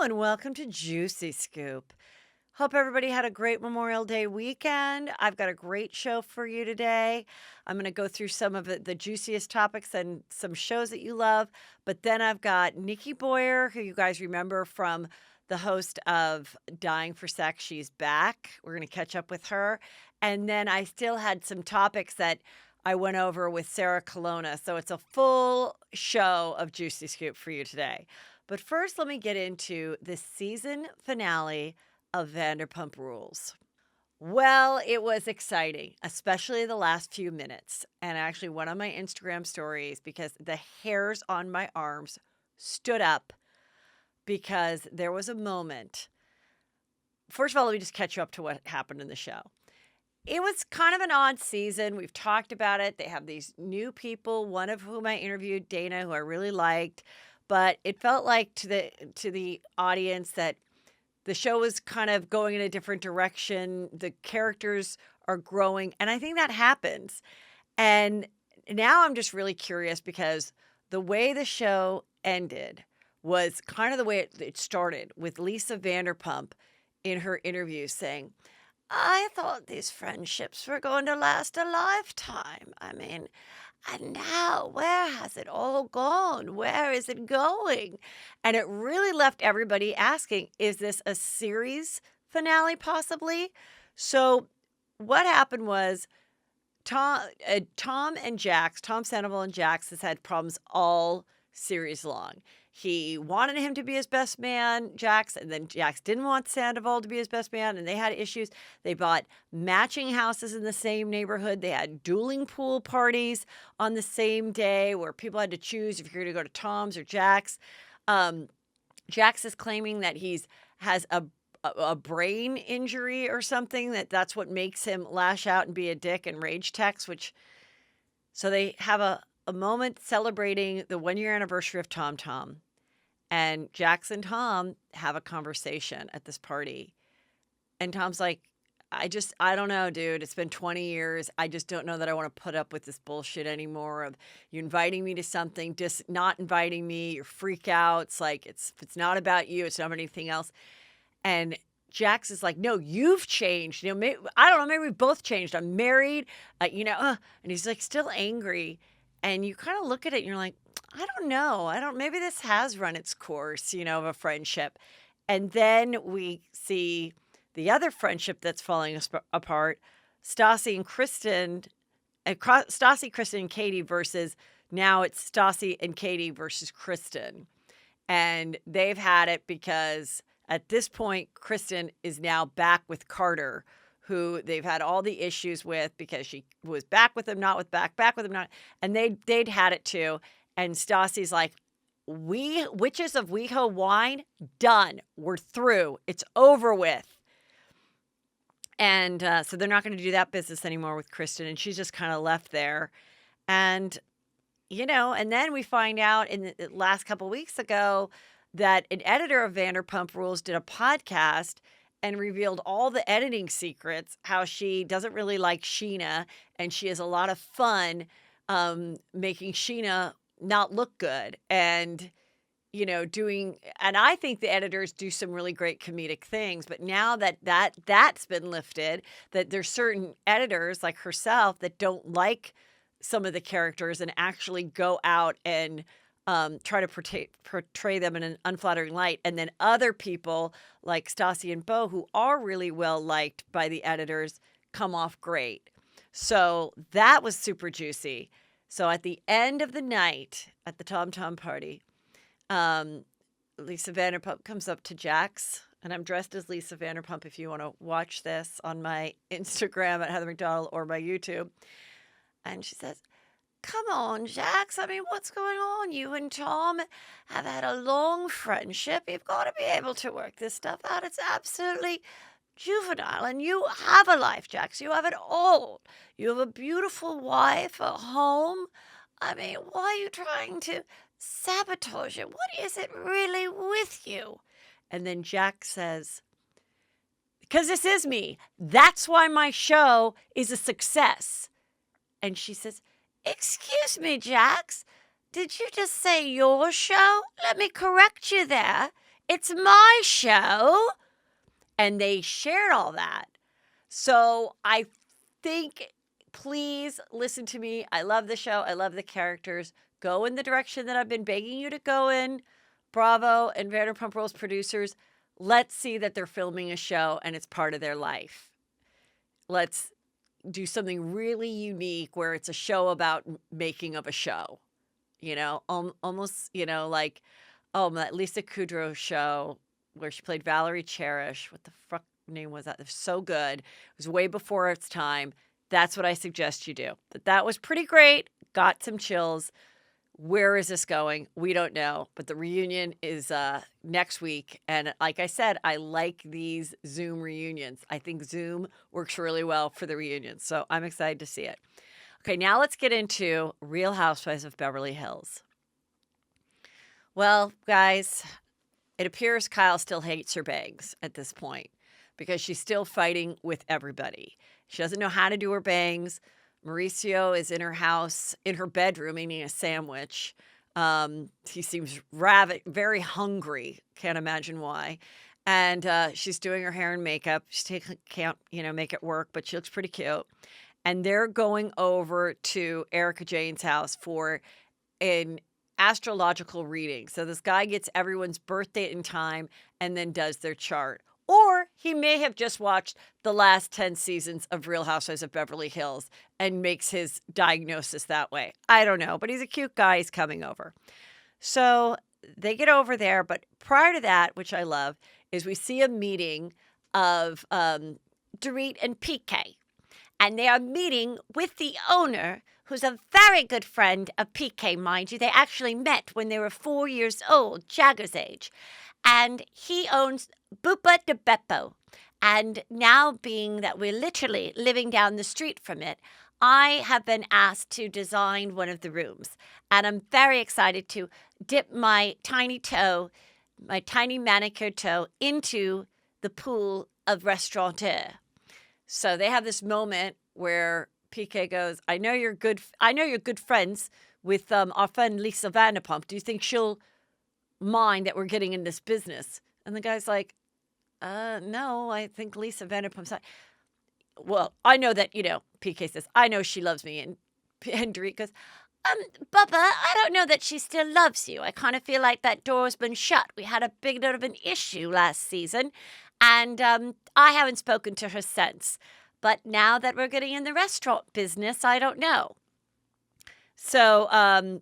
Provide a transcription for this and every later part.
and welcome to Juicy Scoop. Hope everybody had a great Memorial Day weekend. I've got a great show for you today. I'm going to go through some of the juiciest topics and some shows that you love. But then I've got Nikki Boyer, who you guys remember from the host of Dying for Sex. She's back. We're going to catch up with her. And then I still had some topics that I went over with Sarah Colonna. So it's a full show of Juicy Scoop for you today. But first, let me get into the season finale of Vanderpump Rules. Well, it was exciting, especially the last few minutes. And I actually went on my Instagram stories because the hairs on my arms stood up because there was a moment. First of all, let me just catch you up to what happened in the show. It was kind of an odd season. We've talked about it. They have these new people, one of whom I interviewed, Dana, who I really liked. But it felt like to the audience that the show was kind of going in a different direction. The characters are growing, and I think that happens. And now I'm just really curious because the way the show ended was kind of the way it started with Lisa Vanderpump in her interview saying, I thought these friendships were going to last a lifetime. And now where has it all gone? Where is it going? And it really left everybody asking, is this a series finale possibly? So what happened was Tom Sandoval and Jax has had problems all series long. He wanted him to be his best man, Jax, and then Jax didn't want Sandoval to be his best man, and they had issues. They bought matching houses in the same neighborhood. They had dueling pool parties on the same day where people had to choose if you're going to go to Tom's or Jax. Jax is claiming that has a brain injury or something, that's what makes him lash out and be a dick and rage text, so they have a moment celebrating the 1-year anniversary of Tom Tom. And Jax and Tom have a conversation at this party. And Tom's like, I don't know, dude. It's been 20 years. I just don't know that I want to put up with this bullshit anymore of you inviting me to something, just not inviting me, your freak outs. Like, if it's not about you, it's not about anything else. And Jax is like, no, you've changed. Maybe, I don't know, maybe we both changed. I'm married, and he's like still angry. And you kind of look at it and you're like, I don't know. Maybe this has run its course, of a friendship. And then we see the other friendship that's falling apart, Stassi, Kristen, and Katie versus now it's Stassi and Katie versus Kristen. And they've had it because at this point, Kristen is now back with Carter, who they've had all the issues with because she was back with him, not with back with him, not. And they'd had it too. And Stassi's like, we witches of WeHo wine, done. We're through. It's over with. And so they're not going to do that business anymore with Kristen. And she's just kind of left there. And, and then we find out in the last couple weeks ago that an editor of Vanderpump Rules did a podcast and revealed all the editing secrets, how she doesn't really like Sheena, and she has a lot of fun making Sheena not look good. And, and I think the editors do some really great comedic things, but now that's been lifted, that there's certain editors like herself that don't like some of the characters and actually go out and try to portray them in an unflattering light. And then other people like Stassi and Beau, who are really well liked by the editors, come off great. So that was super juicy. So at the end of the night at the Tom Tom party, Lisa Vanderpump comes up to Jax, and I'm dressed as Lisa Vanderpump if you want to watch this on my Instagram at Heather McDonald or my YouTube. And she says, come on, Jax. What's going on? You and Tom have had a long friendship. You've got to be able to work this stuff out. It's absolutely juvenile. And you have a life, Jax. You have it all. You have a beautiful wife, a home. Why are you trying to sabotage it? What is it really with you? And then Jax says, because this is me. That's why my show is a success. And she says, excuse me, Jax. Did you just say your show? Let me correct you there. It's my show. And they shared all that. So I think, please listen to me. I love the show. I love the characters. Go in the direction that I've been begging you to go in. Bravo and Vanderpump Rules producers. Let's see that they're filming a show and it's part of their life. Let's do something really unique where it's a show about making of a show. You know, almost, you know, like, that Lisa Kudrow show where she played Valerie Cherish. What the fuck name was that? It was so good. It was way before its time. That's what I suggest you do. But that was pretty great. Got some chills. Where is this going? We don't know. But the reunion is next week. And like I said, I like these Zoom reunions. I think Zoom works really well for the reunions. So I'm excited to see it. Okay, now let's get into Real Housewives of Beverly Hills. Well, guys, it appears Kyle still hates her bangs at this point because she's still fighting with everybody. She doesn't know how to do her bangs. Mauricio is in her house, in her bedroom, eating a sandwich. He seems very hungry. Can't imagine why. And she's doing her hair and makeup. Can't, make it work, but she looks pretty cute. And they're going over to Erica Jane's house for an astrological reading. So this guy gets everyone's birth date and time and then does their chart. Or he may have just watched the last 10 seasons of Real Housewives of Beverly Hills and makes his diagnosis that way. I don't know, but he's a cute guy. He's coming over. So they get over there. But prior to that, which I love, is we see a meeting of Dorit and PK. And they are meeting with the owner, who's a very good friend of PK, mind you. They actually met when they were 4 years old, Jagger's age. And he owns Bupa de Beppo. And now, being that we're literally living down the street from it, I have been asked to design one of the rooms. And I'm very excited to dip my tiny toe, my tiny manicured toe, into the pool of restaurateur. So they have this moment where PK goes, I know you're good friends with our friend Lisa Vanderpump. Do you think she'll mind that we're getting in this business? And the guy's like, no, I think Lisa Vanderpump's not. Well, I know that, PK says, I know she loves me. And Dorit goes, Bubba, I don't know that she still loves you. I kind of feel like that door's been shut. We had a big bit of an issue last season. And I haven't spoken to her since. But now that we're getting in the restaurant business, I don't know. So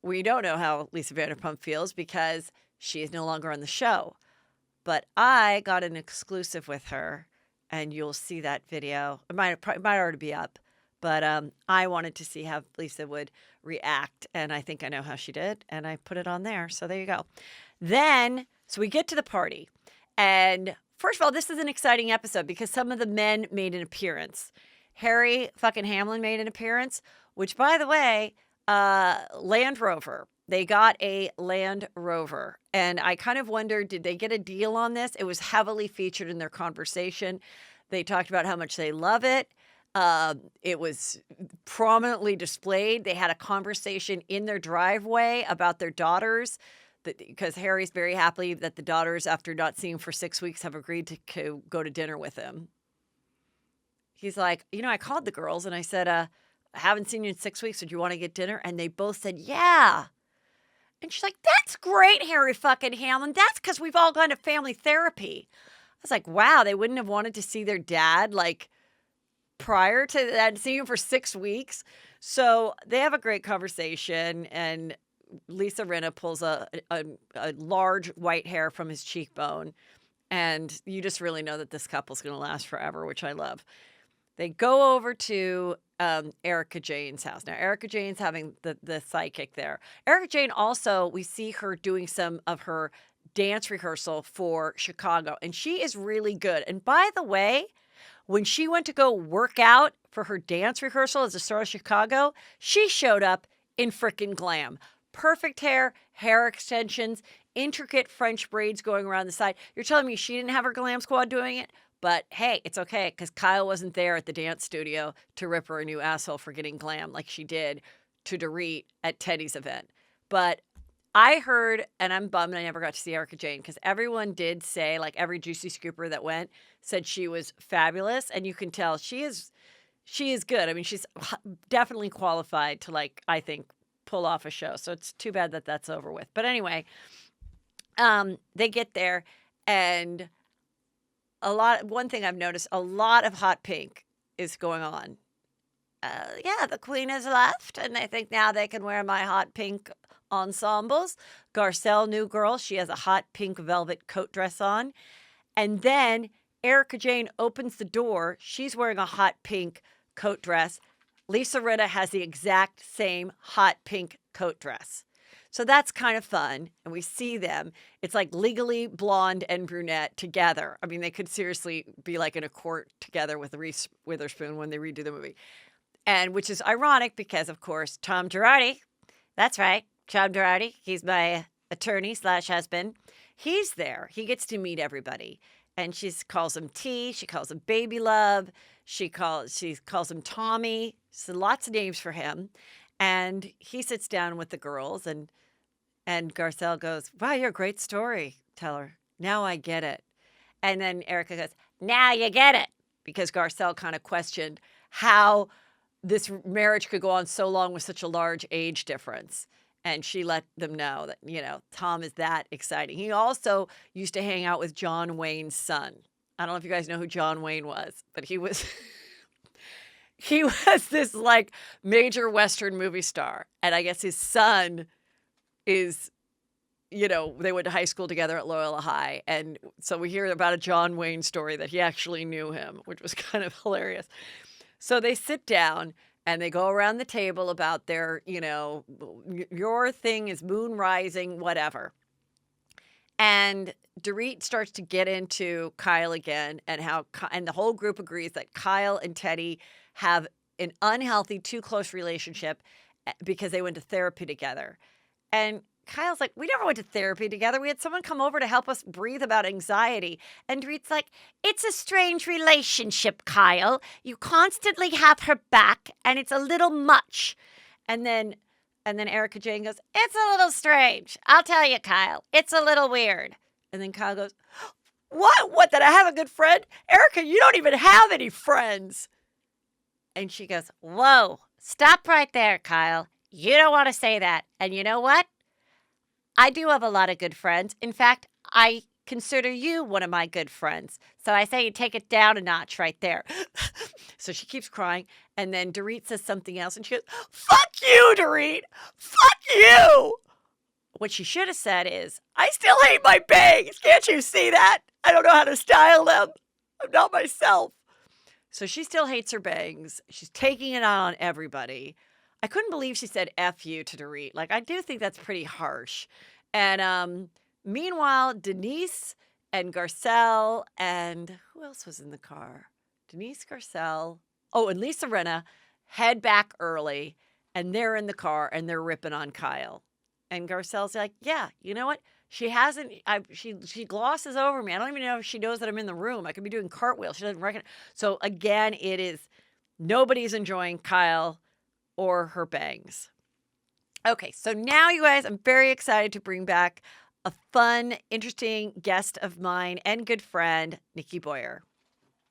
we don't know how Lisa Vanderpump feels because she is no longer on the show. But I got an exclusive with her, and you'll see that video. It might already be up. But I wanted to see how Lisa would react, and I think I know how she did, and I put it on there. So there you go. Then, so we get to the party. And first of all, this is an exciting episode because some of the men made an appearance. Harry fucking Hamlin made an appearance, which, by the way, Land Rover. They got a Land Rover. And I kind of wondered, did they get a deal on this? It was heavily featured in their conversation. They talked about how much they love it. It was prominently displayed. They had a conversation in their driveway about their daughters. Because Harry's very happy that the daughters, after not seeing him for 6 weeks, have agreed to go to dinner with him. He's like, I called the girls and I said, I haven't seen you in 6 weeks. So do you want to get dinner? And they both said, yeah. And she's like, that's great, Harry fucking Hamlin. That's because we've all gone to family therapy. I was like, wow, they wouldn't have wanted to see their dad, prior to that, seeing him for 6 weeks. So they have a great conversation, and Lisa Rinna pulls a large white hair from his cheekbone, and you just really know that this couple's going to last forever, which I love. They go over to Erica Jane's house. Now, Erica Jane's having the psychic there. Erica Jane also, we see her doing some of her dance rehearsal for Chicago, and she is really good. And by the way, when she went to go work out for her dance rehearsal as a star of Chicago, she showed up in frickin' glam. Perfect hair extensions, intricate French braids going around the side. You're telling me she didn't have her glam squad doing it? But hey, it's okay because Kyle wasn't there at the dance studio to rip her a new asshole for getting glam like she did to Dorit at Teddy's event. But I heard, and I'm bummed I never got to see Erica Jane because everyone did say, like every Juicy Scooper that went said she was fabulous, and you can tell she is good. I mean, she's definitely qualified to, like, I think, pull off a show. So it's too bad that that's over with. But anyway, they get there, and one thing I've noticed, a lot of hot pink is going on. Yeah, the queen has left, and I think now they can wear my hot pink ensembles. Garcelle, new girl, she has a hot pink velvet coat dress on. And then Erica Jane opens the door. She's wearing a hot pink coat dress. Lisa Rinna has the exact same hot pink coat dress. So that's kind of fun. And we see them. It's like Legally Blonde and Brunette together. I mean, they could seriously be like in a court together with Reese Witherspoon when they redo the movie. And which is ironic because, of course, Tom Girardi, that's right, Tom Girardi, he's my attorney / husband. He's there. He gets to meet everybody. And she calls him T. She calls him Baby Love. She calls him Tommy. So lots of names for him. And he sits down with the girls, and Garcelle goes, "Wow, you're a great storyteller. Now I get it." And then Erica goes, "Now you get it," because Garcelle kind of questioned how this marriage could go on so long with such a large age difference. And she let them know that, Tom is that exciting. He also used to hang out with John Wayne's son. I don't know if you guys know who John Wayne was, but he was he was this like major Western movie star. And I guess his son is, they went to high school together at Loyola High. And so we hear about a John Wayne story that he actually knew him, which was kind of hilarious. So they sit down and they go around the table about their, your thing is moon rising, whatever. And Dorit starts to get into Kyle again, and the whole group agrees that Kyle and Teddy have an unhealthy, too close relationship because they went to therapy together. And Kyle's like, "We never went to therapy together. We had someone come over to help us breathe about anxiety." And Dorit's like, "It's a strange relationship, Kyle. You constantly have her back, and it's a little much." And then Erica Jane goes, "It's a little strange. I'll tell you, Kyle. It's a little weird." And then Kyle goes, "What? What, that I have a good friend? Erica, you don't even have any friends." And she goes, "Whoa, stop right there, Kyle. You don't want to say that. And you know what? I do have a lot of good friends. In fact, I consider you one of my good friends. So I say you take it down a notch right there." So she keeps crying. And then Dorit says something else. And she goes, "Fuck you, Dorit. Fuck you." What she should have said is, "I still hate my bangs. Can't you see that? I don't know how to style them. I'm not myself." So she still hates her bangs. She's taking it on everybody. I couldn't believe she said F you to Dorit. Like, I do think that's pretty harsh. And meanwhile, Denise and Garcelle and who else was in the car? Denise, Garcelle. Oh, and Lisa Rinna head back early, and they're in the car, and they're ripping on Kyle. And Garcelle's like, "Yeah, you know what? She glosses over me. I don't even know if she knows that I'm in the room. I could be doing cartwheels. She doesn't recognize." So again, nobody's enjoying Kyle or her bangs. Okay, so now, you guys, I'm very excited to bring back a fun, interesting guest of mine and good friend, Nikki Boyer.